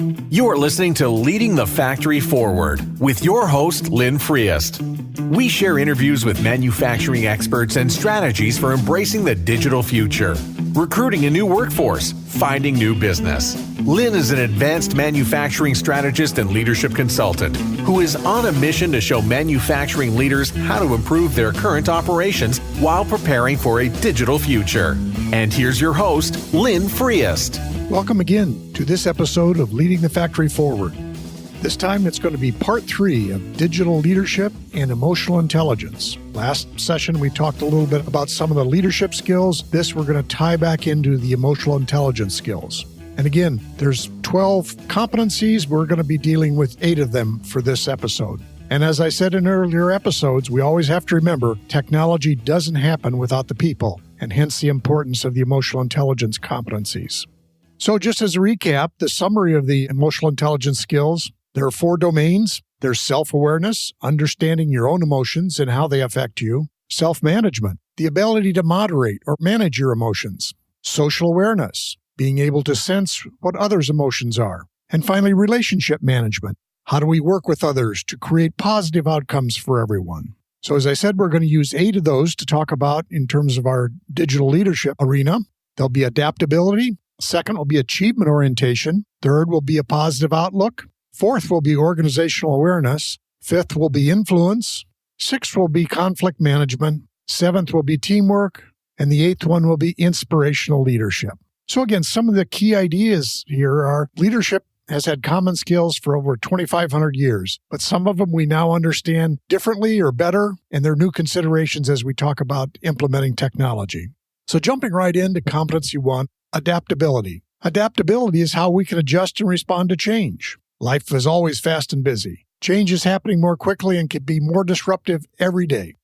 You are listening to Leading the Factory Forward with your host, Lynn Friest. We share interviews with manufacturing experts and strategies for embracing the digital future, recruiting a new workforce, finding new business. Lynn is an advanced manufacturing strategist and leadership consultant who is on a mission to show manufacturing leaders how to improve their current operations while preparing for a digital future. And here's your host, Lynn Friest. Welcome again to this episode of Leading the Factory Forward. This time it's going to be part 3 of digital leadership and emotional intelligence. Last session we talked a little bit about some of the leadership skills. This we're going to tie back into the emotional intelligence skills. And again, there's 12 competencies. We're going to be dealing with 8 of them for this episode. And as I said in earlier episodes, we always have to remember technology doesn't happen without the people, and hence the importance of the emotional intelligence competencies. So just as a recap, the summary of the emotional intelligence skills, there are 4 domains. There's self-awareness, understanding your own emotions and how they affect you. Self-management, the ability to moderate or manage your emotions. Social awareness, being able to sense what others' emotions are. And finally, relationship management. How do we work with others to create positive outcomes for everyone? So as I said, we're going to use 8 of those to talk about in terms of our digital leadership arena. There'll be adaptability. Second will be achievement orientation. Third will be a positive outlook. Fourth will be organizational awareness. Fifth will be influence. Sixth will be conflict management. Seventh will be teamwork. And the 8th one will be inspirational leadership. So again, some of the key ideas here are leadership has had common skills for over 2,500 years, but some of them we now understand differently or better, and there are new considerations as we talk about implementing technology. So jumping right into competency 1, adaptability. Adaptability is how we can adjust and respond to change. Life is always fast and busy. Change is happening more quickly and can be more disruptive every day.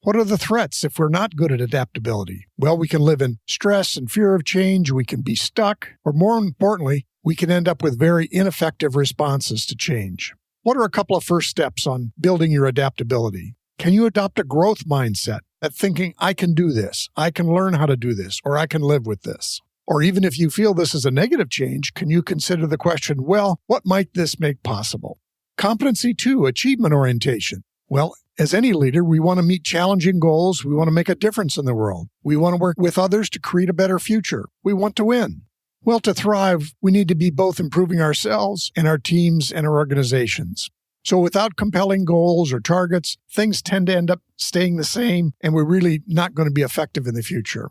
What are the threats if we're not good at adaptability? Well, we can live in stress and fear of change, we can be stuck, or more importantly, we can end up with very ineffective responses to change. What are a couple of first steps on building your adaptability? Can you adopt a growth mindset at thinking, I can do this, I can learn how to do this, or I can live with this? Or even if you feel this is a negative change, can you consider the question, well, what might this make possible? Competency 2, achievement orientation. Well, as any leader, we want to meet challenging goals. We want to make a difference in the world. We want to work with others to create a better future. We want to win. Well, to thrive, we need to be both improving ourselves and our teams and our organizations. So without compelling goals or targets, things tend to end up staying the same, and we're really not going to be effective in the future.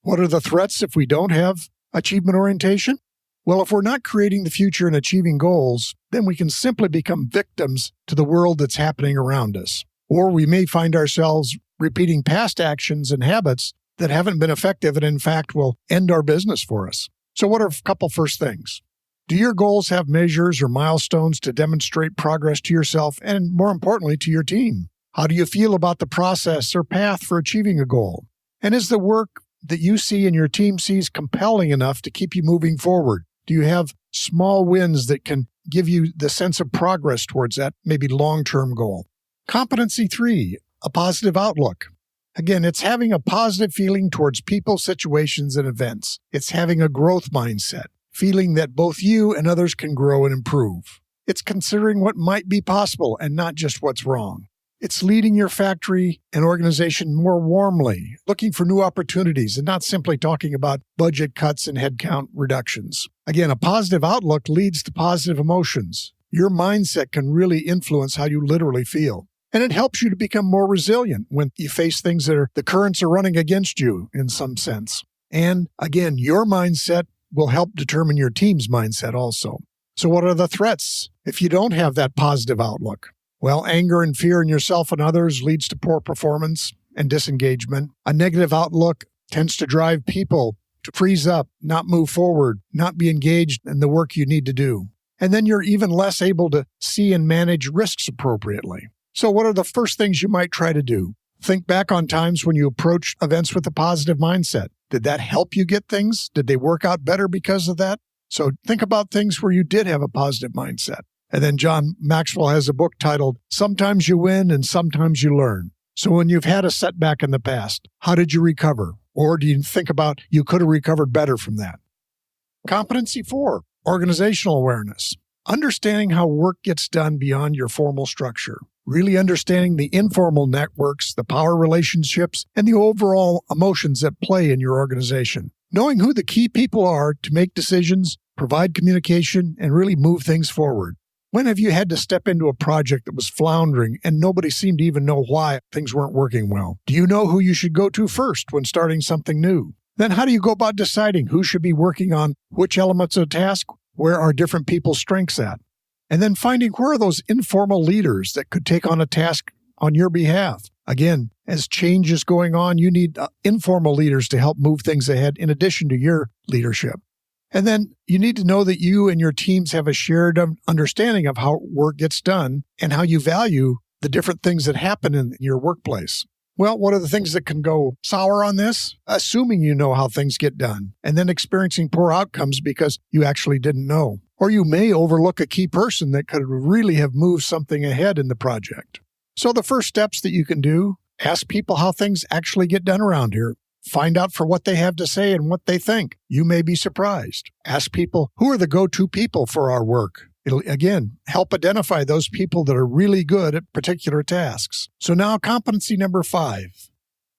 What are the threats if we don't have achievement orientation? Well, if we're not creating the future and achieving goals, then we can simply become victims to the world that's happening around us. Or we may find ourselves repeating past actions and habits that haven't been effective and in fact will end our business for us. So what are a couple first things? Do your goals have measures or milestones to demonstrate progress to yourself and, more importantly, to your team? How do you feel about the process or path for achieving a goal? And is the work that you see and your team sees compelling enough to keep you moving forward? Do you have small wins that can give you the sense of progress towards that maybe long-term goal? Competency 3, a positive outlook. Again, it's having a positive feeling towards people, situations, and events. It's having a growth mindset, feeling that both you and others can grow and improve. It's considering what might be possible and not just what's wrong. It's leading your factory and organization more warmly, looking for new opportunities and not simply talking about budget cuts and headcount reductions. Again, a positive outlook leads to positive emotions. Your mindset can really influence how you literally feel. And it helps you to become more resilient when you face things the currents are running against you in some sense. And again, your mindset will help determine your team's mindset also. So what are the threats if you don't have that positive outlook? Well, anger and fear in yourself and others leads to poor performance and disengagement. A negative outlook tends to drive people to freeze up, not move forward, not be engaged in the work you need to do. And then you're even less able to see and manage risks appropriately. So what are the first things you might try to do? Think back on times when you approached events with a positive mindset. Did that help you get things? Did they work out better because of that? So think about things where you did have a positive mindset. And then John Maxwell has a book titled, Sometimes You Win and Sometimes You Learn. So when you've had a setback in the past, how did you recover? Or do you think about you could have recovered better from that? Competency 4, organizational awareness. understanding how work gets done beyond your formal structure, really understanding the informal networks, the power relationships, and the overall emotions at play in your organization. Knowing who the key people are to make decisions, provide communication, and really move things forward. When have you had to step into a project that was floundering and nobody seemed to even know why things weren't working well? Do you know who you should go to first when starting something new? Then how do you go about deciding who should be working on which elements of a task? Where are different people's strengths at? And then finding where are those informal leaders that could take on a task on your behalf. Again, as change is going on, you need informal leaders to help move things ahead in addition to your leadership. And then you need to know that you and your teams have a shared understanding of how work gets done and how you value the different things that happen in your workplace. Well, what are the things that can go sour on this? Assuming you know how things get done and then experiencing poor outcomes because you actually didn't know. Or you may overlook a key person that could really have moved something ahead in the project. So the first steps that you can do, ask people how things actually get done around here. Find out for what they have to say and what they think. You may be surprised. Ask people, who are the go-to people for our work? It'll, again, help identify those people that are really good at particular tasks. So now competency number 5,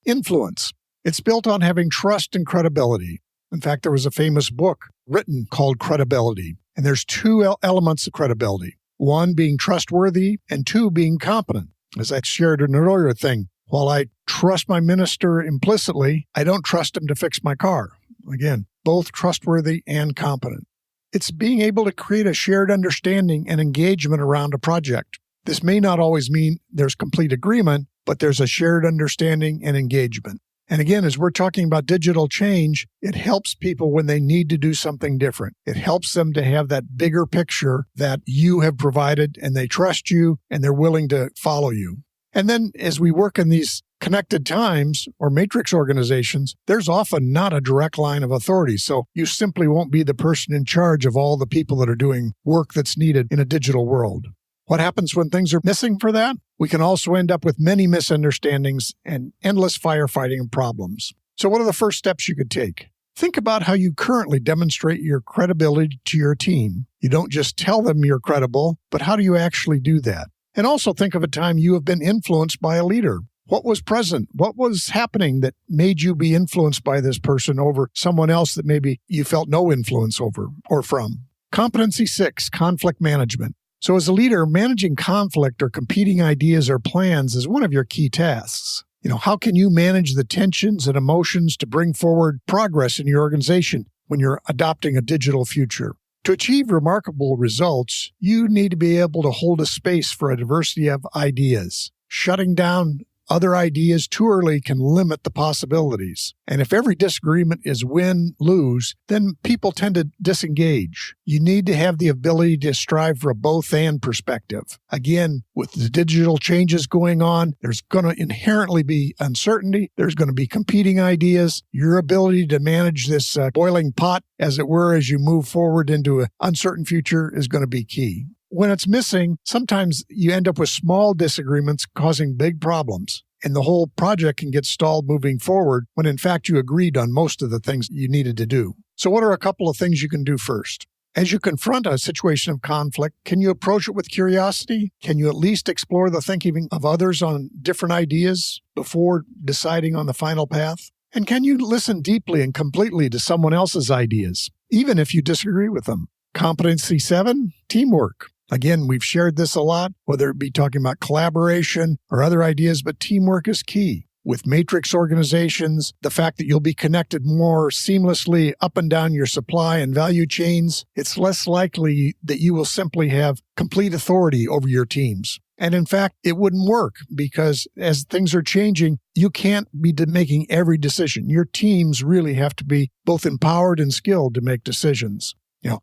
influence. It's built on having trust and credibility. In fact, there was a famous book written called Credibility. And there's 2 elements of credibility. 1 being trustworthy and 2 being competent. As I shared in an earlier thing, while I trust my minister implicitly, I don't trust him to fix my car. Again, both trustworthy and competent. It's being able to create a shared understanding and engagement around a project. This may not always mean there's complete agreement, but there's a shared understanding and engagement. And again, as we're talking about digital change, it helps people when they need to do something different. It helps them to have that bigger picture that you have provided and they trust you and they're willing to follow you. And then as we work in these connected times or matrix organizations, there's often not a direct line of authority. So you simply won't be the person in charge of all the people that are doing work that's needed in a digital world. What happens when things are missing for that? We can also end up with many misunderstandings and endless firefighting and problems. So what are the first steps you could take? Think about how you currently demonstrate your credibility to your team. You don't just tell them you're credible, but how do you actually do that? And also think of a time you have been influenced by a leader. What was present? What was happening that made you be influenced by this person over someone else that maybe you felt no influence over or from? Competency 6, conflict management. So as a leader, managing conflict or competing ideas or plans is one of your key tasks. How can you manage the tensions and emotions to bring forward progress in your organization when you're adopting a digital future? To achieve remarkable results, you need to be able to hold a space for a diversity of ideas. Shutting down other ideas too early can limit the possibilities. And if every disagreement is win-lose, then people tend to disengage. You need to have the ability to strive for a both-and perspective. Again, with the digital changes going on, there's going to inherently be uncertainty. There's going to be competing ideas. Your ability to manage this boiling pot, as it were, as you move forward into an uncertain future is going to be key. When it's missing, sometimes you end up with small disagreements causing big problems, and the whole project can get stalled moving forward when in fact you agreed on most of the things you needed to do. So what are a couple of things you can do first? As you confront a situation of conflict, can you approach it with curiosity? Can you at least explore the thinking of others on different ideas before deciding on the final path? And can you listen deeply and completely to someone else's ideas, even if you disagree with them? Competency 7, teamwork. Again, we've shared this a lot, whether it be talking about collaboration or other ideas, but teamwork is key. With matrix organizations, the fact that you'll be connected more seamlessly up and down your supply and value chains, it's less likely that you will simply have complete authority over your teams. And in fact, it wouldn't work because as things are changing, you can't be making every decision. Your teams really have to be both empowered and skilled to make decisions.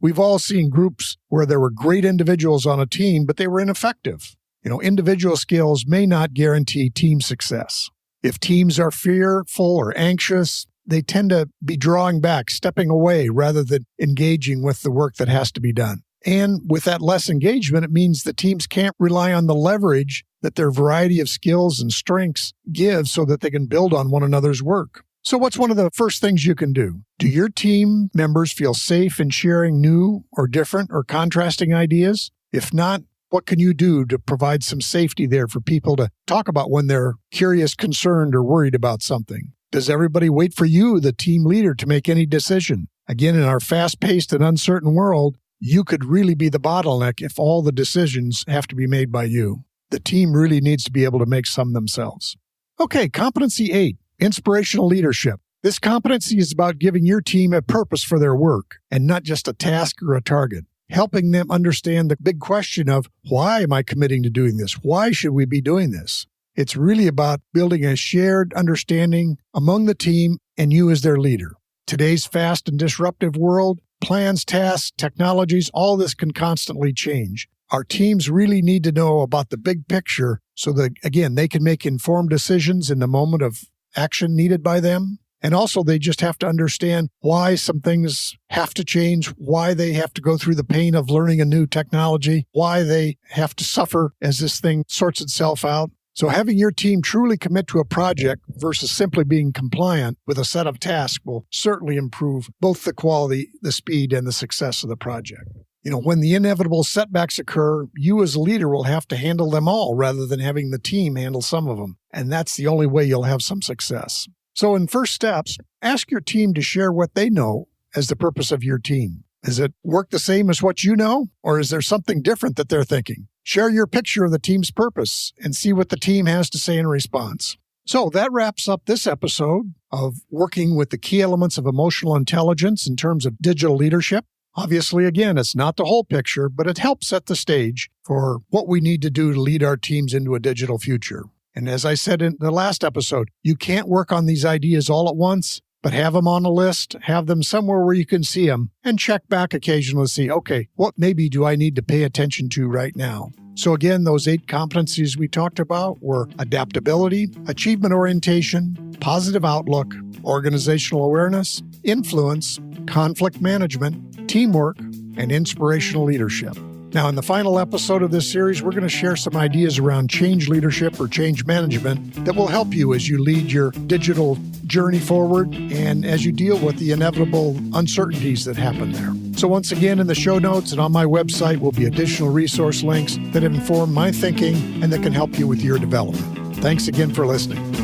We've all seen groups where there were great individuals on a team, but they were ineffective. Individual skills may not guarantee team success. If teams are fearful or anxious, they tend to be drawing back, stepping away rather than engaging with the work that has to be done. And with that less engagement, it means the teams can't rely on the leverage that their variety of skills and strengths give so that they can build on one another's work. So what's one of the first things you can do? Do your team members feel safe in sharing new or different or contrasting ideas? If not, what can you do to provide some safety there for people to talk about when they're curious, concerned, or worried about something? Does everybody wait for you, the team leader, to make any decision? Again, in our fast-paced and uncertain world, you could really be the bottleneck if all the decisions have to be made by you. The team really needs to be able to make some themselves. Okay, competency 8. Inspirational leadership. This competency is about giving your team a purpose for their work and not just a task or a target. Helping them understand the big question of, why am I committing to doing this? Why should we be doing this? It's really about building a shared understanding among the team and you as their leader. Today's fast and disruptive world, plans, tasks, technologies, all this can constantly change. Our teams really need to know about the big picture so that, again, they can make informed decisions in the moment of action needed by them. And also, they just have to understand why some things have to change, why they have to go through the pain of learning a new technology, why they have to suffer as this thing sorts itself out. So having your team truly commit to a project versus simply being compliant with a set of tasks will certainly improve both the quality, the speed, and the success of the project. When the inevitable setbacks occur, you as a leader will have to handle them all rather than having the team handle some of them. And that's the only way you'll have some success. So in first steps, ask your team to share what they know as the purpose of your team. Does it work the same as what you know, or is there something different that they're thinking? Share your picture of the team's purpose and see what the team has to say in response. So that wraps up this episode of working with the key elements of emotional intelligence in terms of digital leadership. Obviously, again, it's not the whole picture, but it helps set the stage for what we need to do to lead our teams into a digital future. And as I said in the last episode, you can't work on these ideas all at once, but have them on a list, have them somewhere where you can see them, and check back occasionally to see, okay, what maybe do I need to pay attention to right now? So again, those 8 competencies we talked about were adaptability, achievement orientation, positive outlook, organizational awareness, influence, conflict management, teamwork, and inspirational leadership. Now, in the final episode of this series, we're going to share some ideas around change leadership or change management that will help you as you lead your digital journey forward and as you deal with the inevitable uncertainties that happen there. So once again, in the show notes and on my website will be additional resource links that inform my thinking and that can help you with your development. Thanks again for listening.